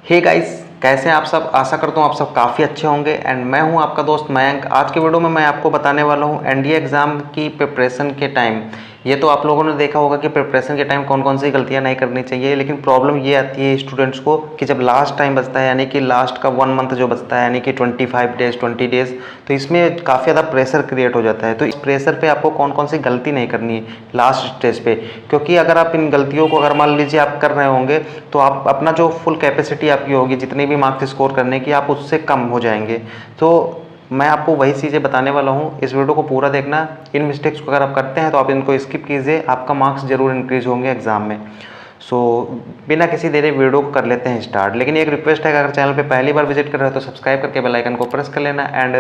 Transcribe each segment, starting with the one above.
Hey guys, कैसे हैं आप सब। आशा करता हूँ आप सब काफ़ी अच्छे होंगे। एंड मैं हूँ आपका दोस्त मयंक। आज के वीडियो में मैं आपको बताने वाला हूँ एनडीए एग्ज़ाम की प्रिपरेशन के टाइम। ये तो आप लोगों ने देखा होगा कि प्रिपरेशन के टाइम कौन कौन सी गलतियाँ नहीं करनी चाहिए, लेकिन प्रॉब्लम ये आती है स्टूडेंट्स को कि जब लास्ट टाइम बचता है, यानी कि लास्ट का 1 मंथ जो बचता है, यानी कि 25 डेज़ 20 डेज़, तो इसमें काफ़ी ज़्यादा प्रेशर क्रिएट हो जाता है। तो इस प्रेशर पे आपको कौन कौन सी गलती नहीं करनी है लास्ट स्टेज पे, क्योंकि अगर आप इन गलतियों को अगर मान लीजिए आप कर रहे होंगे तो आप अपना जो फुल कैपेसिटी आपकी होगी जितनी भी मार्क्स स्कोर करने की, आप उससे कम हो जाएंगे। तो मैं आपको वही चीज़ें बताने वाला हूँ। इस वीडियो को पूरा देखना। इन मिस्टेक्स को अगर आप करते हैं तो आप इनको स्किप कीजिए, आपका मार्क्स जरूर इंक्रीज होंगे एग्जाम में। सो बिना किसी देरी वीडियो को कर लेते हैं स्टार्ट। लेकिन एक रिक्वेस्ट है कि अगर चैनल पे पहली बार विजिट कर रहे हो तो सब्सक्राइब करके बेल आइकन को प्रेस कर लेना एंड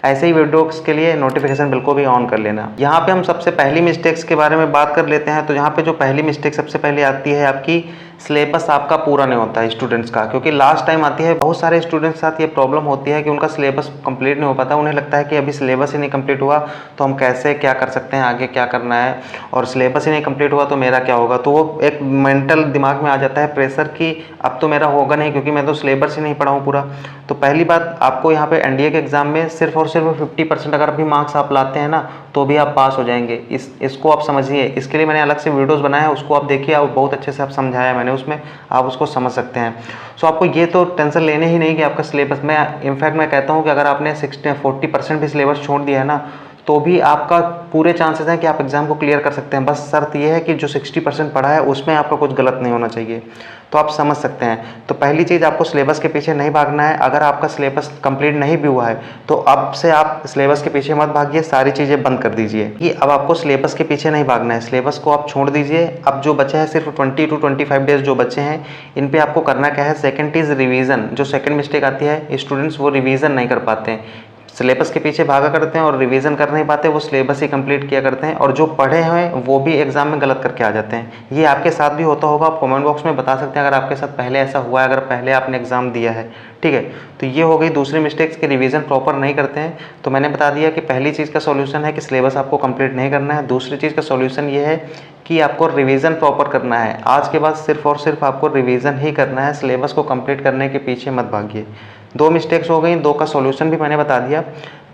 ऐसे ही वीडियोस के लिए नोटिफिकेशन बिल्कुल भी ऑन कर लेना। यहाँ पे हम सबसे पहली मिस्टेक्स के बारे में बात कर लेते हैं। तो यहाँ पे जो पहली मिस्टेक सबसे पहले आती है, आपकी सिलेबस आपका पूरा नहीं होता है स्टूडेंट्स का। क्योंकि लास्ट टाइम आती है, बहुत सारे स्टूडेंट्स के साथ ये प्रॉब्लम होती है कि उनका सिलेबस कंप्लीट नहीं हो पाता। उन्हें लगता है कि अभी सिलेबस ही नहीं कंप्लीट हुआ तो हम कैसे क्या कर सकते हैं, आगे क्या करना है, और सिलेबस ही नहीं कंप्लीट हुआ तो मेरा क्या होगा। तो वो एक मेंटल दिमाग में आ जाता है प्रेशर कि अब तो मेरा होगा नहीं, क्योंकि मैं तो सिलेबस ही नहीं पढ़ा हूँ पूरा। तो पहली बात, आपको यहाँ पे एनडीए के एग्जाम में सिर्फ और सिर्फ 50% अगर भी मार्क्स आप लाते हैं ना तो भी आप पास हो जाएंगे। इसको आप समझिए। इसके लिए मैंने अलग से वीडियोस बनाए हैं, उसको आप देखिए, आप बहुत अच्छे से आप समझाया मैंने उसमें, आप उसको समझ सकते हैं। सो आपको ये तो टेंशन लेने ही नहीं कि आपका सिलेबस, मैं इनफैक्ट मैं कहता हूँ कि अगर आपने 40% भी सिलेबस छोड़ दिया है ना तो भी आपका पूरे चांसेस हैं कि आप एग्ज़ाम को क्लियर कर सकते हैं। बस शर्त यह है कि जो 60% पढ़ा है उसमें आपका कुछ गलत नहीं होना चाहिए। तो आप समझ सकते हैं। तो पहली चीज़, आपको सिलेबस के पीछे नहीं भागना है। अगर आपका सिलेबस कंप्लीट नहीं भी हुआ है तो अब से आप सिलेबस के पीछे मत भागिए, सारी चीज़ें बंद कर दीजिए कि अब आपको सिलेबस के पीछे नहीं भागना है। सिलेबस को आप छोड़ दीजिए। अब जो बचे हैं सिर्फ 20 to 25 डेज जो बचे हैं, इन पे आपको करना क्या है। Second is revision. जो सेकंड मिस्टेक आती है, स्टूडेंट्स वो रिवीजन नहीं कर पाते हैं, सिलेबस के पीछे भागा करते हैं और रिवीजन कर नहीं पाते, वो सिलेबस ही कंप्लीट किया करते हैं, और जो पढ़े हैं वो भी एग्जाम में गलत करके आ जाते हैं। ये आपके साथ भी होता होगा, आप कमेंट बॉक्स में बता सकते हैं अगर आपके साथ पहले ऐसा हुआ है, अगर पहले आपने एग्जाम दिया है। ठीक है, तो ये हो गई दूसरी मिस्टेक्स की, रिवीजन प्रॉपर नहीं करते हैं। तो मैंने बता दिया कि पहली चीज़ का सॉल्यूशन है कि सिलेबस आपको कंप्लीट नहीं करना है। दूसरी चीज़ का सॉल्यूशन ये है कि आपको रिवीजन प्रॉपर करना है। आज के बाद सिर्फ और सिर्फ आपको रिवीजन ही करना है, सिलेबस को कंप्लीट करने के पीछे मत भागिए। 2 मिस्टेक्स हो गई, 2 का सॉल्यूशन भी मैंने बता दिया।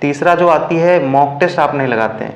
तीसरा जो आती है, मॉक टेस्ट आप नहीं लगाते हैं।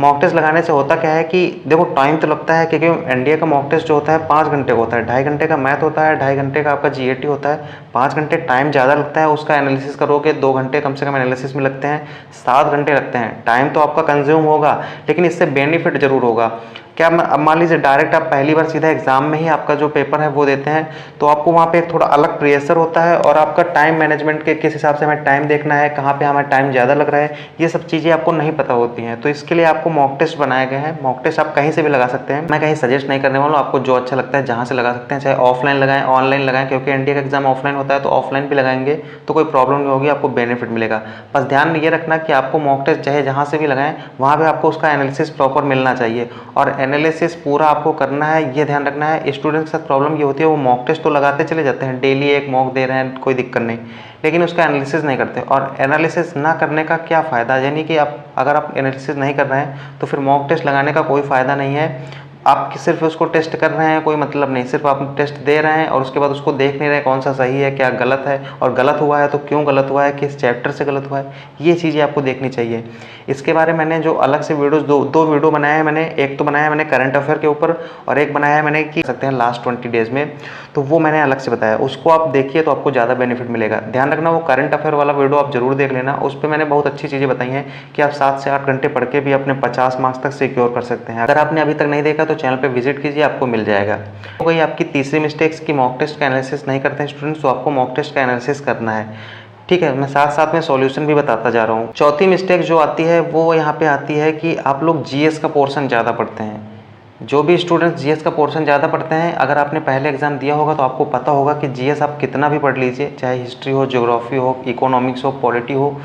मॉक टेस्ट लगाने से होता क्या है कि देखो, टाइम तो लगता है, क्योंकि एनडीए का मॉक टेस्ट जो होता है 5 घंटे का होता है। 2.5 घंटे का मैथ होता है, 2.5 घंटे का आपका जीएटी होता है। 5 घंटे टाइम ज़्यादा लगता है, उसका एनालिसिस करोगे 2 घंटे कम से कम एनालिसिस में लगते हैं, 7 घंटे लगते हैं। टाइम तो आपका कंज्यूम होगा, लेकिन इससे बेनिफिट जरूर होगा। क्या अब मान लीजिए डायरेक्ट आप पहली बार सीधा एग्जाम में ही आपका जो पेपर है वो देते हैं, तो आपको वहाँ पे एक थोड़ा अलग प्रेशर होता है, और आपका टाइम मैनेजमेंट के किस हिसाब से हमें टाइम देखना है, कहाँ पे हमें टाइम ज़्यादा लग रहा है, ये सब चीज़ें आपको नहीं पता होती हैं। तो इसके लिए आपको मॉक टेस्ट बनाए गए हैं। मॉक टेस्ट आप कहीं से भी लगा सकते हैं, मैं कहीं सजेस्ट नहीं करने वाला हूँ। आपको जो अच्छा लगता है जहाँ से लगा सकते हैं, चाहे ऑफलाइन लगाएं ऑनलाइन लगाएं, क्योंकि एनडीए का एग्जाम ऑफलाइन होता है, तो ऑफलाइन भी लगाएंगे तो कोई प्रॉब्लम नहीं होगी, आपको बेनिफिट मिलेगा। बस ध्यान में ये रखना कि आपको मॉक टेस्ट चाहे जहाँ से भी लगाएं, वहाँ पर आपको उसका एनालिसिस प्रॉपर मिलना चाहिए, और एनालिसिस पूरा आपको करना है। ये ध्यान रखना है। स्टूडेंट के साथ प्रॉब्लम ये होती है, वो मॉक टेस्ट तो लगाते चले जाते हैं, डेली एक मॉक दे रहे हैं, कोई दिक्कत नहीं, लेकिन उसका एनालिसिस नहीं करते। और एनालिसिस ना करने का क्या फ़ायदा, यानी कि आप अगर आप एनालिसिस नहीं कर रहे हैं तो फिर मॉक टेस्ट लगाने का कोई फ़ायदा नहीं है। आप सिर्फ उसको टेस्ट कर रहे हैं, कोई मतलब नहीं, सिर्फ आप टेस्ट दे रहे हैं और उसके बाद उसको देख नहीं रहे कौन सा सही है क्या गलत है, और गलत हुआ है तो क्यों गलत हुआ है, किस चैप्टर से गलत हुआ है, ये चीज़ें आपको देखनी चाहिए। इसके बारे में मैंने जो अलग से वीडियोस दो वीडियो बनाए हैं मैंने। एक तो बनाया मैंने करंट अफेयर के ऊपर, और एक बनाया है मैंने कि सकते हैं लास्ट 20 डेज़ में, तो वो मैंने अलग से बताया, उसको आप देखिए तो आपको ज़्यादा बेनिफिट मिलेगा। ध्यान रखना, वो करंट अफेयर वाला वीडियो आप जरूर देख लेना, उस पर मैंने बहुत अच्छी चीज़ें बताई हैं कि आप 7 से 8 घंटे पढ़ के भी अपने 50 मार्क्स तक सिक्योर कर सकते हैं। अगर आपने अभी तक नहीं देखा तो चैनल पर विजिट कीजिए, आपको मिल जाएगा। हो गई आपकी तीसरी मिस्टेक्स की मॉक टेस्ट का एनालिसिस नहीं करते हैं स्टूडेंट्स, तो आपको मॉक टेस्ट का एनालिसिस करना है। ठीक है, मैं साथ साथ में सॉल्यूशन भी बताता जा रहा हूँ। चौथी मिस्टेक जो आती है वो यहाँ पे आती है कि आप लोग जीएस का पोर्शन ज़्यादा पढ़ते हैं। जो भी स्टूडेंट्स जीएस का पोर्शन ज़्यादा पढ़ते हैं, अगर आपने पहले एग्जाम दिया होगा तो आपको पता होगा कि जीएस आप कितना भी पढ़ लीजिए, चाहे हिस्ट्री हो, ज्योग्राफी हो, इकोनॉमिक्स हो, पॉलिटी हो,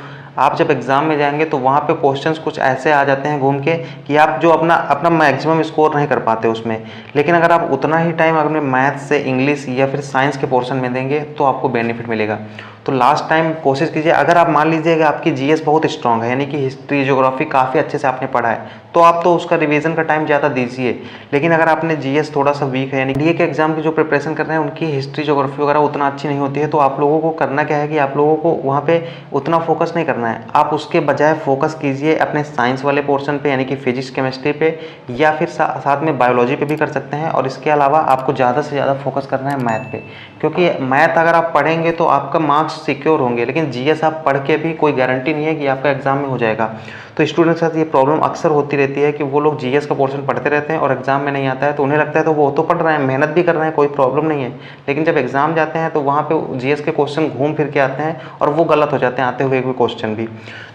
आप जब एग्ज़ाम में जाएंगे तो वहाँ पे क्वेश्चंस कुछ ऐसे आ जाते हैं घूम के कि आप जो अपना अपना मैक्सिमम स्कोर नहीं कर पाते उसमें। लेकिन अगर आप उतना ही टाइम अपने मैथ से इंग्लिश या फिर साइंस के पोर्शन में देंगे तो आपको बेनिफिट मिलेगा। तो लास्ट टाइम कोशिश कीजिए, अगर आप मान लीजिएगा आपकी जीएस बहुत स्ट्रांग है, यानी कि हिस्ट्री ज्योग्राफी काफ़ी अच्छे से आपने पढ़ा है, तो आप तो उसका रिवीजन का टाइम ज़्यादा दीजिए। लेकिन अगर आपने जीएस थोड़ा सा वीक है, यानी डीए के एग्जाम की जो प्रिपरेशन कर रहे हैं उनकी हिस्ट्री ज्योग्राफी वगैरह उतना अच्छी नहीं होती है, तो आप लोगों को करना क्या है कि आप लोगों को वहाँ पे उतना फोकस नहीं करना है। आप उसके बजाय फोकस कीजिए अपने साइंस वाले पोर्शन पे, यानी कि फिजिक्स केमिस्ट्री पे, या फिर साथ में बायोलॉजी पे भी कर सकते हैं। और इसके अलावा आपको ज़्यादा से ज़्यादा फोकस करना है मैथ पे, क्योंकि मैथ अगर आप पढ़ेंगे तो आपका मार्क्स सिक्योर होंगे। लेकिन जीएस आप पढ़ के भी कोई गारंटी नहीं है कि आपका एग्जाम में हो जाएगा। तो स्टूडेंट के साथ ये प्रॉब्लम अक्सर होती रहती है कि वो लोग जीएस का पोर्शन पढ़ते रहते हैं और एग्जाम में नहीं आता है, तो उन्हें लगता है तो वो तो पढ़ रहे हैं, मेहनत भी कर रहे हैं, कोई प्रॉब्लम नहीं है। लेकिन जब एग्जाम जाते हैं तो वहाँ पे जीएस के क्वेश्चन घूम फिर के आते हैं और वो गलत हो जाते हैं आते हुए कोई क्वेश्चन भी।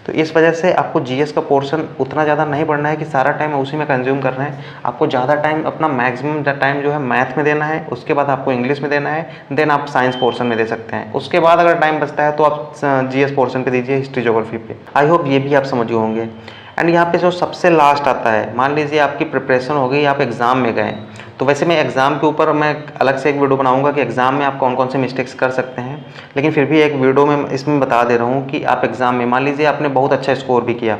तो इस वजह से आपको जीएस का पोर्शन उतना ज़्यादा नहीं पढ़ना है कि सारा टाइम उसी में कंज्यूम करना है। आपको ज़्यादा टाइम अपना मैक्सिमम टाइम जो है मैथ में देना है, उसके बाद आपको इंग्लिश में देना है, देन आप साइंस पोर्शन में दे सकते हैं। उसके बाद अगर टाइम बचता है तो आप जीएस पोर्शन पे दीजिए, हिस्ट्री ज्योग्राफी पे। आई होप ये भी आप समझ गए होंगे। एंड यहाँ पे जो सबसे लास्ट आता है, मान लीजिए आपकी प्रिपरेशन हो गई, आप एग्ज़ाम में गए, तो वैसे मैं एग्ज़ाम के ऊपर मैं अलग से एक वीडियो बनाऊंगा कि एग्ज़ाम में आप कौन कौन से मिस्टेक्स कर सकते हैं। लेकिन फिर भी एक वीडियो में इसमें बता दे रहा हूँ कि आप एग्ज़ाम में मान लीजिए आपने बहुत अच्छा स्कोर भी किया,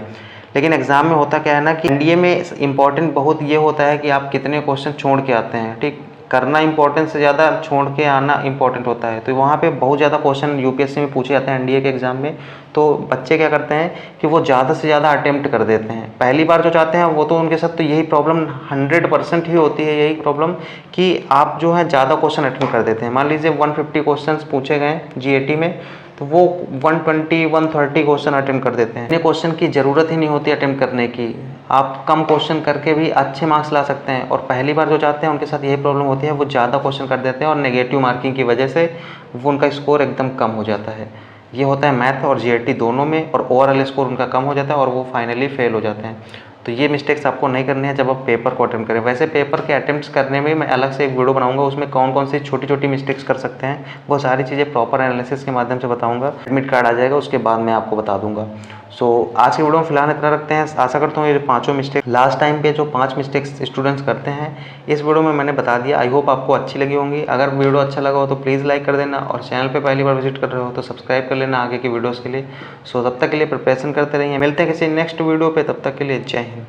लेकिन एग्ज़ाम में होता क्या है ना कि एनडीए में इंपॉर्टेंट बहुत ये होता है कि आप कितने क्वेश्चन छोड़ के आते हैं। ठीक, करना इंपॉर्टेंट से ज़्यादा छोड़ के आना इंपॉर्टेंट होता है। तो वहाँ पे बहुत ज़्यादा क्वेश्चन यूपीएससी में पूछे जाते हैं एनडीए के एग्ज़ाम में। तो बच्चे क्या करते हैं कि वो ज़्यादा से ज़्यादा अटेम्प्ट कर देते हैं। पहली बार जो चाहते हैं वो तो उनके साथ तो यही प्रॉब्लम 100% ही होती है, यही प्रॉब्लम कि आप जो है ज़्यादा क्वेश्चन अटेम्प्ट कर देते हैं। मान लीजिए 150 क्वेश्चन पूछे गए जीएटी में, तो वो 120 130 क्वेश्चन अटेम्प्ट कर देते हैं। इतने क्वेश्चन की ज़रूरत ही नहीं होती अटेम्प्ट करने की, आप कम क्वेश्चन करके भी अच्छे मार्क्स ला सकते हैं। और पहली बार जो चाहते हैं उनके साथ यही प्रॉब्लम होती है, वो ज़्यादा क्वेश्चन कर देते हैं और नेगेटिव मार्किंग की वजह से वो उनका स्कोर एकदम कम हो जाता है। ये होता है मैथ और जीएटी दोनों में, और ओवरऑल स्कोर उनका कम हो जाता है और वो फाइनली फेल हो जाते हैं। तो ये मिस्टेक्स आपको नहीं करनी है जब आप पेपर को अटेम्प्ट करें। वैसे पेपर के अटेम्प्ट्स करने में मैं अलग से एक वीडियो बनाऊंगा, उसमें कौन कौन सी छोटी छोटी मिस्टेक्स कर सकते हैं, वो सारी चीज़ें प्रॉपर एनालिसिस के माध्यम से बताऊंगा। एडमिट कार्ड आ जाएगा उसके बाद मैं आपको बता दूंगा। सो आज की वीडियो में फिलहाल इतना रखते हैं। आशा करता हूँ ये पाँचों मिस्टेक लास्ट टाइम पे जो 5 मिस्टेक्स स्टूडेंट्स करते हैं इस वीडियो में मैंने बता दिया। आई होप आपको अच्छी लगी होंगी। अगर वीडियो अच्छा लगा हो तो प्लीज़ लाइक कर देना, और चैनल पे पहली बार विजिट कर रहे हो तो सब्सक्राइब कर लेना आगे की वीडियोज़ के लिए। सो तब तक के लिए प्रिपरेशन करते रहिए। मिलते हैं किसी नेक्स्ट वीडियो पर, तब तक के लिए जय हिंद।